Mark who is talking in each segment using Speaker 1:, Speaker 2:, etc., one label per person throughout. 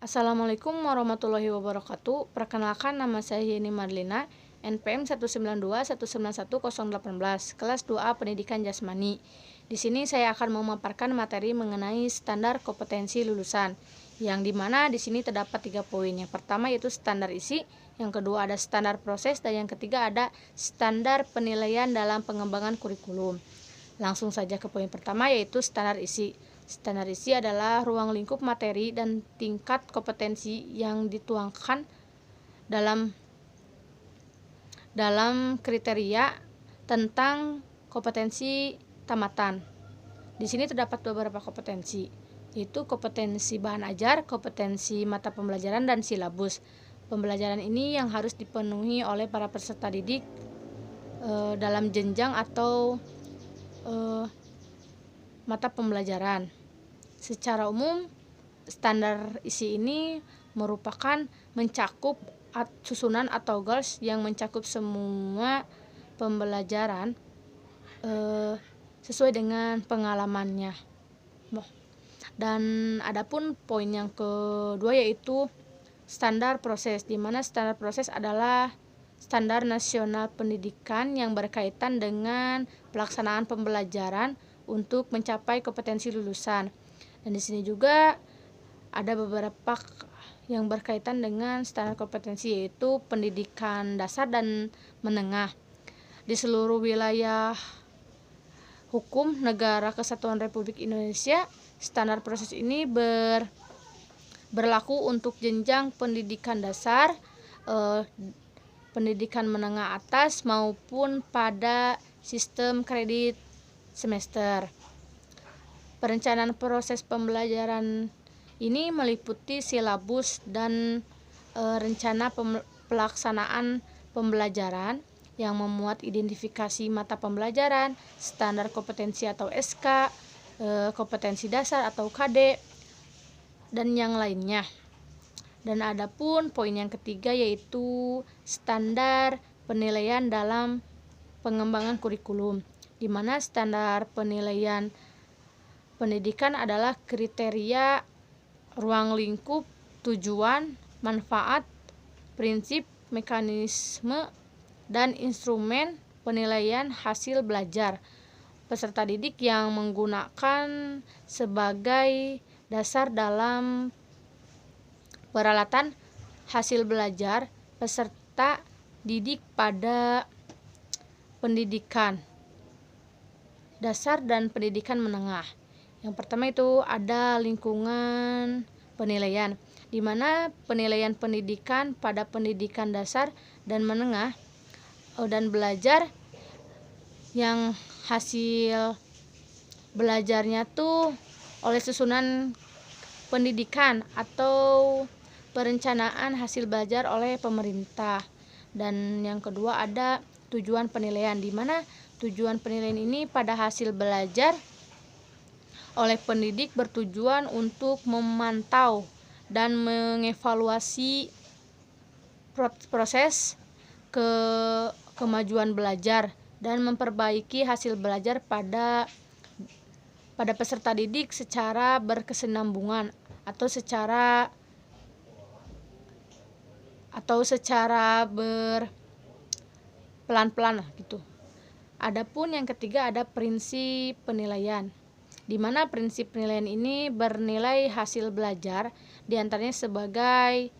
Speaker 1: Assalamualaikum warahmatullahi wabarakatuh. Perkenalkan, nama saya Yeni Marlina, NPM 192191018, kelas 2A Pendidikan Jasmani. Di sini saya akan memaparkan materi mengenai standar kompetensi lulusan, yang dimana di sini terdapat 3 poin. Yang pertama yaitu standar isi, yang kedua ada standar proses, dan yang ketiga ada standar penilaian dalam pengembangan kurikulum. Langsung saja ke poin pertama, yaitu standar isi. Standar isi adalah ruang lingkup materi dan tingkat kompetensi yang dituangkan dalam kriteria tentang kompetensi tamatan. Di sini terdapat beberapa kompetensi, yaitu kompetensi bahan ajar, kompetensi mata pembelajaran, dan silabus. Pembelajaran ini yang harus dipenuhi oleh para peserta didik dalam jenjang atau mata pembelajaran. Secara umum, standar isi ini merupakan mencakup susunan atau goals yang mencakup semua pembelajaran sesuai dengan pengalamannya. Dan adapun poin yang kedua yaitu standar proses, di mana standar proses adalah standar nasional pendidikan yang berkaitan dengan pelaksanaan pembelajaran untuk mencapai kompetensi lulusan. Dan di sini juga ada beberapa yang berkaitan dengan standar kompetensi, yaitu pendidikan dasar dan menengah. Di seluruh wilayah hukum Negara Kesatuan Republik Indonesia, standar proses ini berlaku untuk jenjang pendidikan dasar, pendidikan menengah atas, maupun pada sistem kredit semester. Perencanaan proses pembelajaran ini meliputi silabus dan rencana pelaksanaan pembelajaran yang memuat identifikasi mata pembelajaran, standar kompetensi atau SK, kompetensi dasar atau KD, dan yang lainnya. Dan adapun poin yang ketiga yaitu standar penilaian dalam pengembangan kurikulum, di mana standar penilaian pendidikan adalah kriteria, ruang lingkup, tujuan, manfaat, prinsip, mekanisme, dan instrumen penilaian hasil belajar peserta didik yang menggunakan sebagai dasar dalam peralatan hasil belajar peserta didik pada pendidikan dasar dan pendidikan menengah. Yang pertama itu ada lingkungan penilaian, di mana penilaian pendidikan pada pendidikan dasar dan menengah dan belajar yang hasil belajarnya tuh oleh susunan pendidikan atau perencanaan hasil belajar oleh pemerintah. Dan yang kedua ada tujuan penilaian, di mana tujuan penilaian ini pada hasil belajar oleh pendidik bertujuan untuk memantau dan mengevaluasi proses kemajuan belajar dan memperbaiki hasil belajar pada peserta didik secara berkesinambungan atau secara pelan-pelan gitu. Adapun yang ketiga ada prinsip penilaian, di mana prinsip penilaian ini bernilai hasil belajar diantaranya sebagai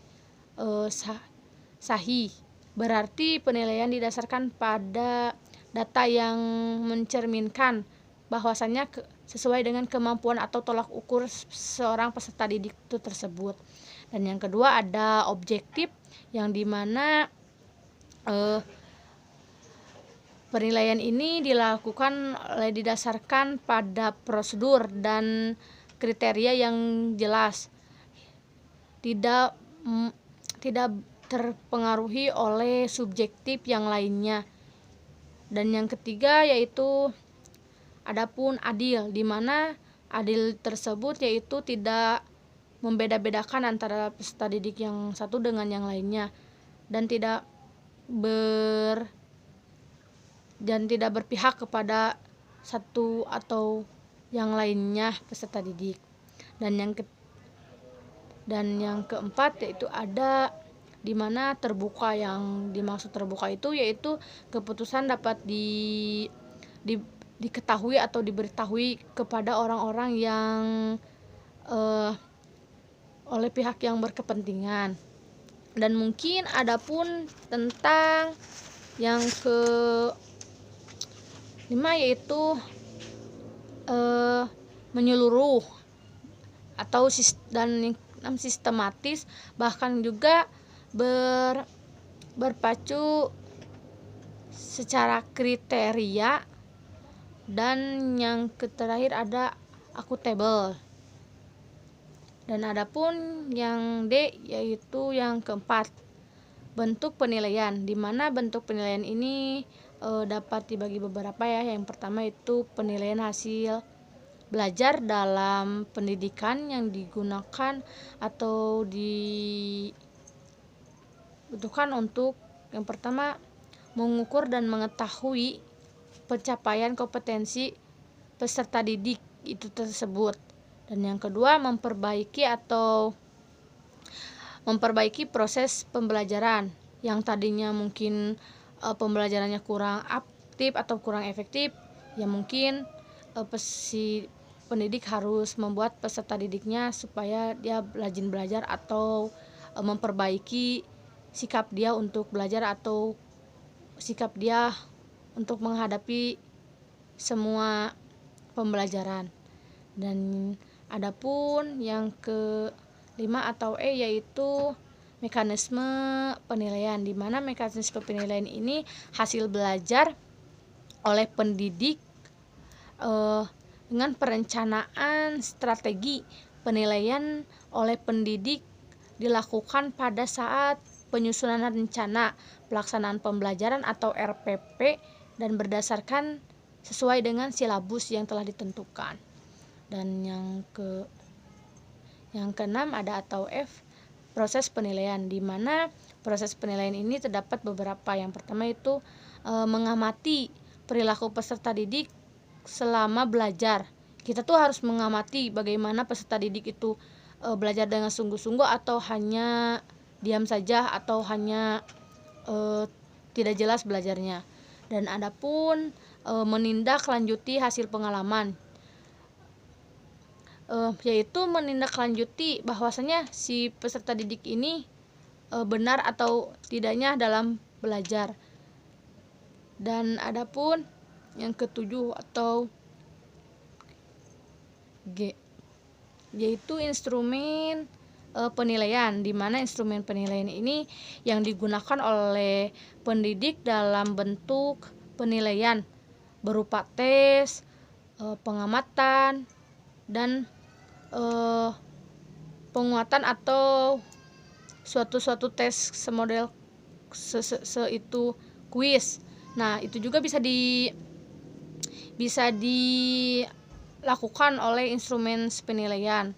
Speaker 1: sahih, berarti penilaian didasarkan pada data yang mencerminkan bahwasannya sesuai dengan kemampuan atau tolak ukur seorang peserta didik itu tersebut. Dan yang kedua ada objektif, yang dimana penilaian ini dilakukan didasarkan pada prosedur dan kriteria yang jelas, tidak terpengaruhi oleh subjektif yang lainnya. Dan yang ketiga yaitu adapun adil, di mana adil tersebut yaitu tidak membeda-bedakan antara peserta didik yang satu dengan yang lainnya, dan tidak berpihak kepada satu atau yang lainnya peserta didik. Dan Dan yang keempat yaitu ada di mana terbuka. Yang dimaksud terbuka itu yaitu keputusan dapat diketahui atau diberitahui kepada orang-orang yang oleh pihak yang berkepentingan. Dan mungkin adapun tentang yang kelima yaitu menyeluruh atau dan yang sistematis, bahkan juga berpacu secara kriteria. Dan yang terakhir ada akuntabel. Dan adapun yang D yaitu yang keempat, bentuk penilaian, di mana bentuk penilaian ini dapat dibagi beberapa ya. Yang pertama itu penilaian hasil belajar dalam pendidikan yang digunakan atau dibutuhkan untuk yang pertama mengukur dan mengetahui pencapaian kompetensi peserta didik itu tersebut. Dan yang kedua memperbaiki proses pembelajaran yang tadinya mungkin pembelajarannya kurang aktif atau kurang efektif, ya mungkin si pendidik harus membuat peserta didiknya supaya dia rajin belajar atau memperbaiki sikap dia untuk belajar atau sikap dia untuk menghadapi semua pembelajaran. Dan adapun yang kelima atau E yaitu mekanisme penilaian, di mana mekanisme penilaian ini hasil belajar oleh pendidik dengan perencanaan strategi penilaian oleh pendidik dilakukan pada saat penyusunan rencana pelaksanaan pembelajaran atau RPP dan berdasarkan sesuai dengan silabus yang telah ditentukan. Dan yang keenam ada atau F, proses penilaian, di mana proses penilaian ini terdapat beberapa. Yang pertama itu mengamati perilaku peserta didik selama belajar. Kita tuh harus mengamati bagaimana peserta didik itu belajar dengan sungguh-sungguh atau hanya diam saja atau hanya tidak jelas belajarnya. Dan adapun menindaklanjuti hasil pengalaman, yaitu menindaklanjuti bahwasanya si peserta didik ini benar atau tidaknya dalam belajar. Dan adapun yang ketujuh atau G yaitu instrumen penilaian, di mana instrumen penilaian ini yang digunakan oleh pendidik dalam bentuk penilaian berupa tes, pengamatan, dan penguatan atau suatu tes semodel itu kuis. Nah, itu juga bisa dilakukan oleh instrumen penilaian.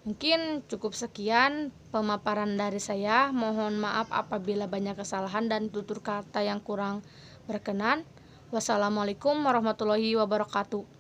Speaker 1: Mungkin cukup sekian pemaparan dari saya. Mohon maaf apabila banyak kesalahan dan tutur kata yang kurang berkenan. Wassalamualaikum warahmatullahi wabarakatuh.